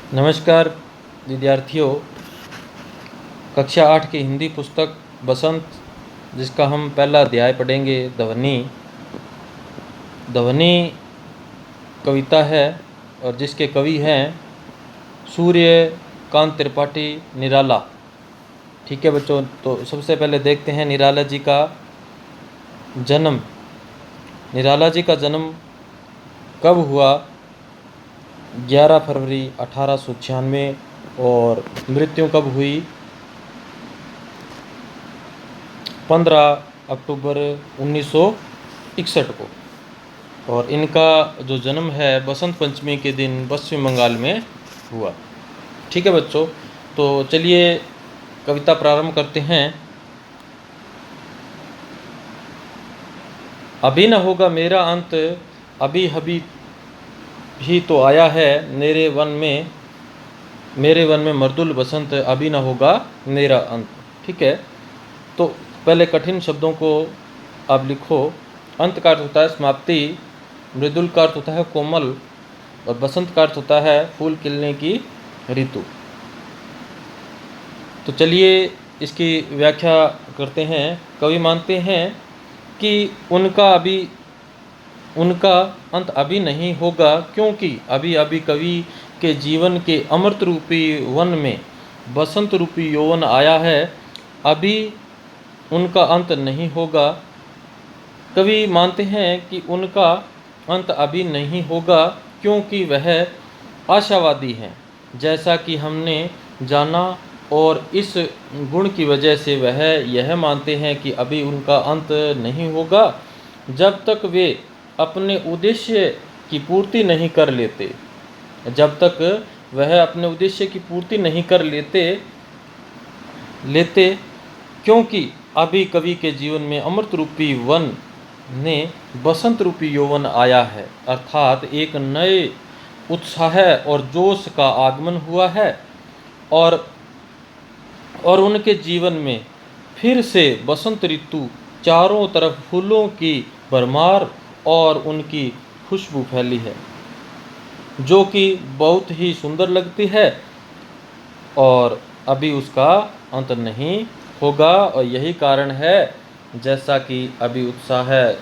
नमस्कार विद्यार्थियों। कक्षा 8 की हिंदी पुस्तक बसंत, जिसका हम पहला अध्याय पढ़ेंगे, ध्वनि। ध्वनि कविता है और जिसके कवि हैं सूर्यकांत त्रिपाठी निराला। ठीक है बच्चों, तो सबसे पहले देखते हैं निराला जी का जन्म। निराला जी का जन्म कब हुआ? 11 फरवरी 1896। और मृत्यु कब हुई? 15 अक्टूबर 1961 को। और इनका जो जन्म है बसंत पंचमी के दिन पश्चिम बंगाल में हुआ। ठीक है बच्चों, तो चलिए कविता प्रारंभ करते हैं। अभी न होगा मेरा अंत, अभी अभी भी तो आया है मेरे वन में मर्दुल बसंत, अभी न होगा मेरा अंत। ठीक है, तो पहले कठिन शब्दों को आप लिखो। अंत का अर्थ होता है समाप्ति, मृदुल का अर्थ होता है कोमल, और बसंत का अर्थ होता है फूल खिलने की ऋतु। तो चलिए इसकी व्याख्या करते हैं। कवि मानते हैं कि उनका अंत अभी नहीं होगा, क्योंकि अभी अभी कवि के जीवन के अमृत रूपी वन में बसंत रूपी यौवन आया है। अभी उनका अंत नहीं होगा। कवि मानते हैं कि उनका अंत अभी नहीं होगा क्योंकि वह आशावादी हैं, जैसा कि हमने जाना। और इस गुण की वजह से वह यह मानते हैं कि अभी उनका अंत नहीं होगा जब तक वे अपने उद्देश्य की पूर्ति नहीं कर लेते। जब तक वह अपने उद्देश्य की पूर्ति नहीं कर लेते, क्योंकि अभी कवि के जीवन में अमृत रूपी वन ने बसंत रूपी यौवन आया है, अर्थात एक नए उत्साह और जोश का आगमन हुआ है। और उनके जीवन में फिर से बसंत ऋतु चारों तरफ फूलों की भरमार और उनकी खुशबू फैली है, जो कि बहुत ही सुंदर लगती है। और अभी उसका अंत नहीं होगा, और यही कारण है, जैसा कि अभी उत्साह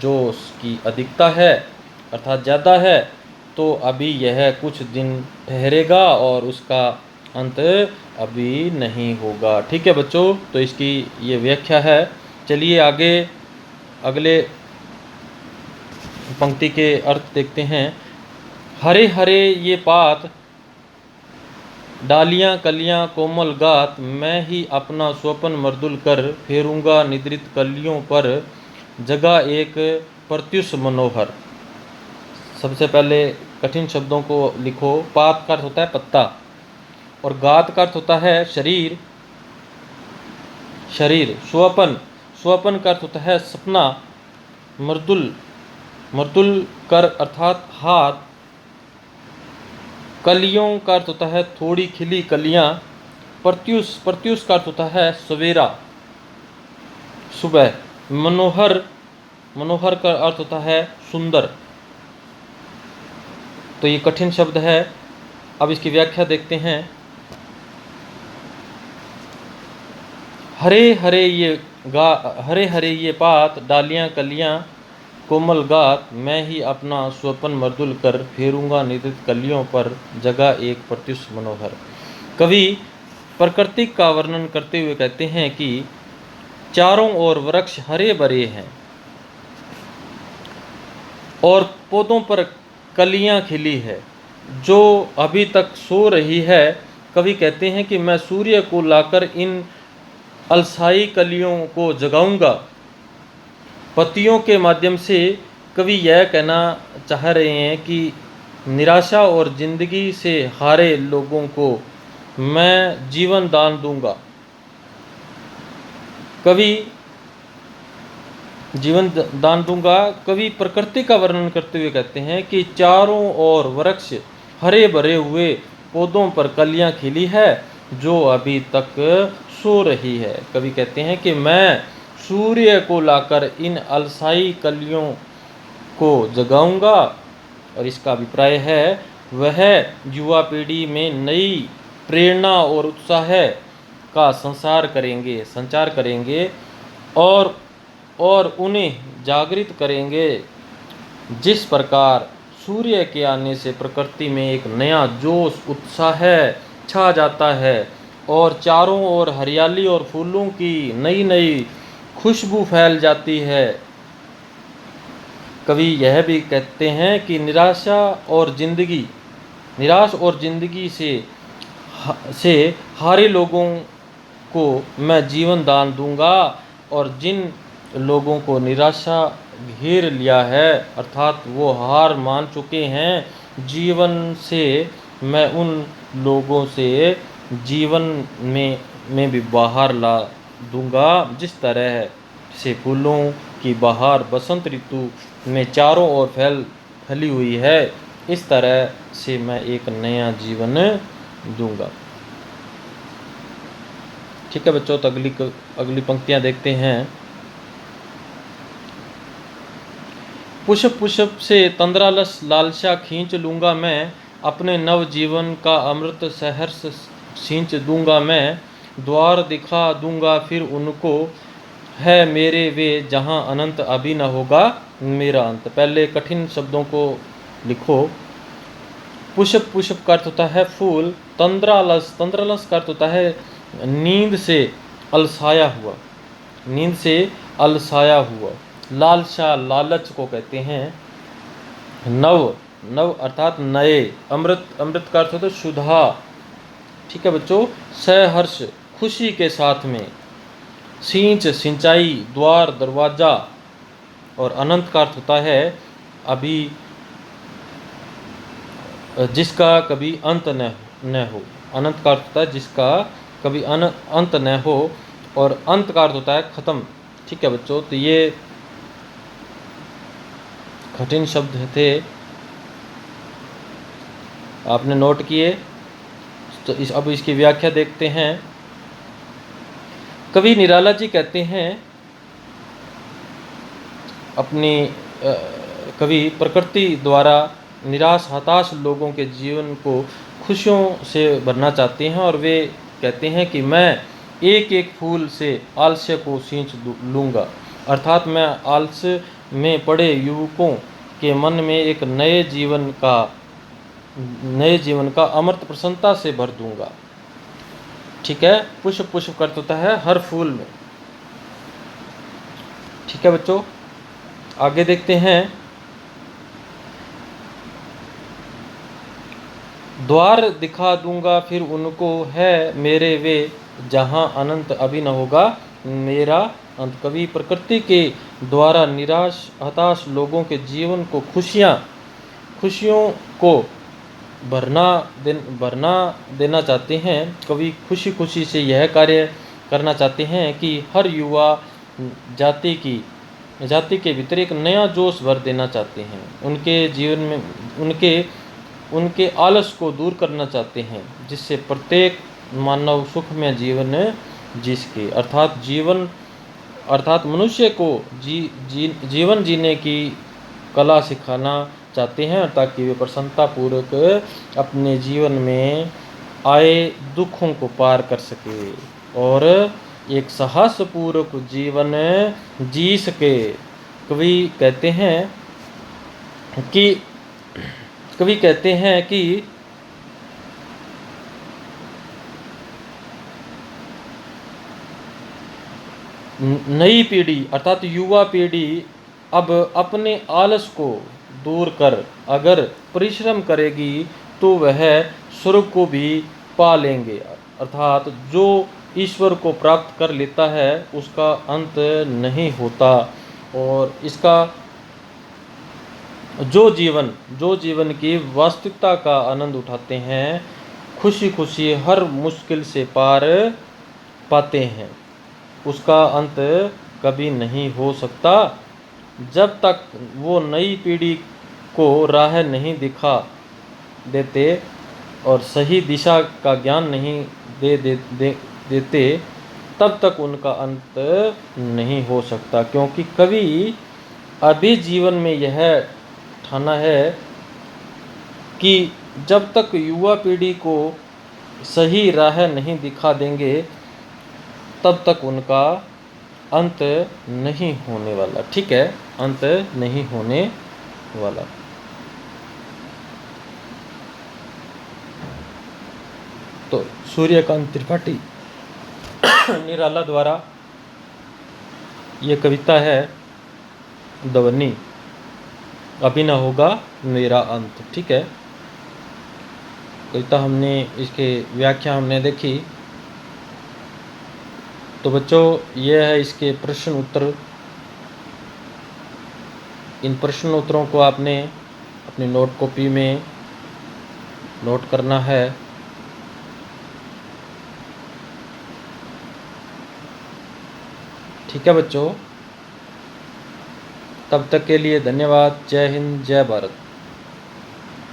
जोश की अधिकता है अर्थात ज़्यादा है, तो अभी यह कुछ दिन ठहरेगा और उसका अंत अभी नहीं होगा। ठीक है बच्चों, तो इसकी ये व्याख्या है। चलिए आगे अगले पंक्ति के अर्थ देखते हैं। हरे हरे ये पात, डालियां कलियां कोमल गात, मैं ही अपना स्वपन मर्दुल कर, फेरूंगा निद्रित कलियों पर, जगह एक प्रत्युष मनोहर। सबसे पहले कठिन शब्दों को लिखो। पात का अर्थ होता है पत्ता, और गात का अर्थ होता है शरीर। स्वपन का अर्थ होता है सपना। मर्दुल कर अर्थात हाथ। कलियों का अर्थ होता है थोड़ी खिली कलियां। प्रत्युष का अर्थ होता है सवेरा, सुबह। मनोहर का अर्थ होता है सुंदर। तो ये कठिन शब्द है, अब इसकी व्याख्या देखते हैं। हरे हरे ये पात, डालियां कलियां कोमल गात, मैं ही अपना स्वपन मर्दुल कर, फेरूंगा निद्रित कलियों पर, जगह एक प्रत्युष मनोहर। कवि प्रकृति का वर्णन करते हुए कहते हैं कि चारों ओर वृक्ष हरे भरे हैं और पौधों पर कलियां खिली है जो अभी तक सो रही है। कवि कहते हैं कि मैं सूर्य को लाकर इन अलसाई कलियों को जगाऊंगा। पत्तियों के माध्यम से कवि यह कहना चाह रहे हैं कि निराशा और जिंदगी से हारे लोगों को मैं जीवन दान दूंगा। कवि प्रकृति का वर्णन करते हुए कहते हैं कि चारों ओर वृक्ष हरे भरे हुए पौधों पर कलियां खिली है जो अभी तक सो रही है। कवि कहते हैं कि मैं सूर्य को लाकर इन अलसाई कलियों को जगाऊंगा। और इसका अभिप्राय है वह युवा पीढ़ी में नई प्रेरणा और उत्साह का संचार करेंगे और उन्हें जागृत करेंगे। जिस प्रकार सूर्य के आने से प्रकृति में एक नया जोश उत्साह छा जाता है और चारों ओर हरियाली और फूलों की नई नई खुशबू फैल जाती है। कवि यह भी कहते हैं कि निराश और जिंदगी से हारे लोगों को मैं जीवन दान दूंगा, और जिन लोगों को निराशा घेर लिया है अर्थात वो हार मान चुके हैं जीवन से, मैं उन लोगों से जीवन में भी बाहर ला दूंगा। जिस तरह से फूलों की बहार बसंत ऋतु में चारों ओर फैली हुई है, इस तरह से मैं एक नया जीवन दूंगा। ठीक है बच्चों, तो अगली पंक्तियां देखते हैं। पुष्प पुष्प से तंद्रालस लालसा खींच लूंगा मैं, अपने नव जीवन का अमृत सहर्ष सींच दूंगा मैं। द्वार दिखा दूंगा फिर उनको, है मेरे वे जहां अनंत अभी न होगा मेरा अंत। पहले कठिन शब्दों को लिखो। पुष्प पुष्प का अर्थ होता है फूल। तंद्रालस का अर्थ होता है नींद से अलसाया हुआ। लालसा लालच को कहते हैं। नव अर्थात नए। अमृत का अर्थ होता है सुधा। ठीक है बच्चों। सहर्ष खुशी के साथ में। सींच सिंचाई, द्वार दरवाजा, और अनंत का अर्थ होता है अभी जिसका कभी अंत न हो। अनंत का अर्थ होता है जिसका कभी अंत न हो, और अंत का अर्थ होता है खत्म। ठीक है बच्चों, तो ये कठिन शब्द थे, आपने नोट किए। तो अब इसकी व्याख्या देखते हैं। कवि निराला जी कहते हैं कवि प्रकृति द्वारा निराश हताश लोगों के जीवन को खुशियों से भरना चाहते हैं, और वे कहते हैं कि मैं एक एक फूल से आलस्य को सींच लूँगा। अर्थात मैं आलस्य में पड़े युवकों के मन में एक नए जीवन का अमृत प्रसन्नता से भर दूंगा। ठीक है। पुष्प पुष्प का अर्थ होता है हर फूल में। ठीक है बच्चों, आगे देखते हैं। द्वार दिखा दूंगा फिर उनको, है मेरे वे जहां अनंत अभी न होगा मेरा अंत। कवि प्रकृति के द्वारा निराश हताश लोगों के जीवन को खुशियों को भरना देना चाहते हैं। कवि खुशी खुशी से यह कार्य करना चाहते हैं कि हर युवा जाति के भीतर एक नया जोश भर देना चाहते हैं। उनके जीवन में उनके आलस को दूर करना चाहते हैं, जिससे प्रत्येक मानव सुखमय जीवन जी सके। अर्थात मनुष्य को जीवन जीने की कला सिखाना चाहते हैं, ताकि वे प्रसन्नता पूर्वक अपने जीवन में आए दुखों को पार कर सके और एक साहस पूर्वक जीवन जी सके। कवि कहते हैं कि नई पीढ़ी अर्थात युवा पीढ़ी अब अपने आलस को दूर कर अगर परिश्रम करेगी तो वह स्वर्ग को भी पा लेंगे। अर्थात जो ईश्वर को प्राप्त कर लेता है उसका अंत नहीं होता, और इसका जो जीवन की वास्तविकता का आनंद उठाते हैं, खुशी खुशी हर मुश्किल से पार पाते हैं, उसका अंत कभी नहीं हो सकता। जब तक वो नई पीढ़ी को राह नहीं दिखा देते और सही दिशा का ज्ञान नहीं देते तब तक उनका अंत नहीं हो सकता। क्योंकि कवि अभी जीवन में यह ठाना है कि जब तक युवा पीढ़ी को सही राह नहीं दिखा देंगे तब तक उनका अंत नहीं होने वाला। ठीक है, अंत नहीं होने वाला। तो सूर्यकांत त्रिपाठी निराला द्वारा ये कविता है दवनी, अभी न होगा मेरा अंत। ठीक है, कविता हमने इसके व्याख्या हमने देखी। तो बच्चों ये है इसके प्रश्न उत्तर। इन प्रश्न उत्तरों को आपने अपनी नोट कॉपी में नोट करना है। ठीक है बच्चों, तब तक के लिए धन्यवाद। जय हिंद, जय भारत।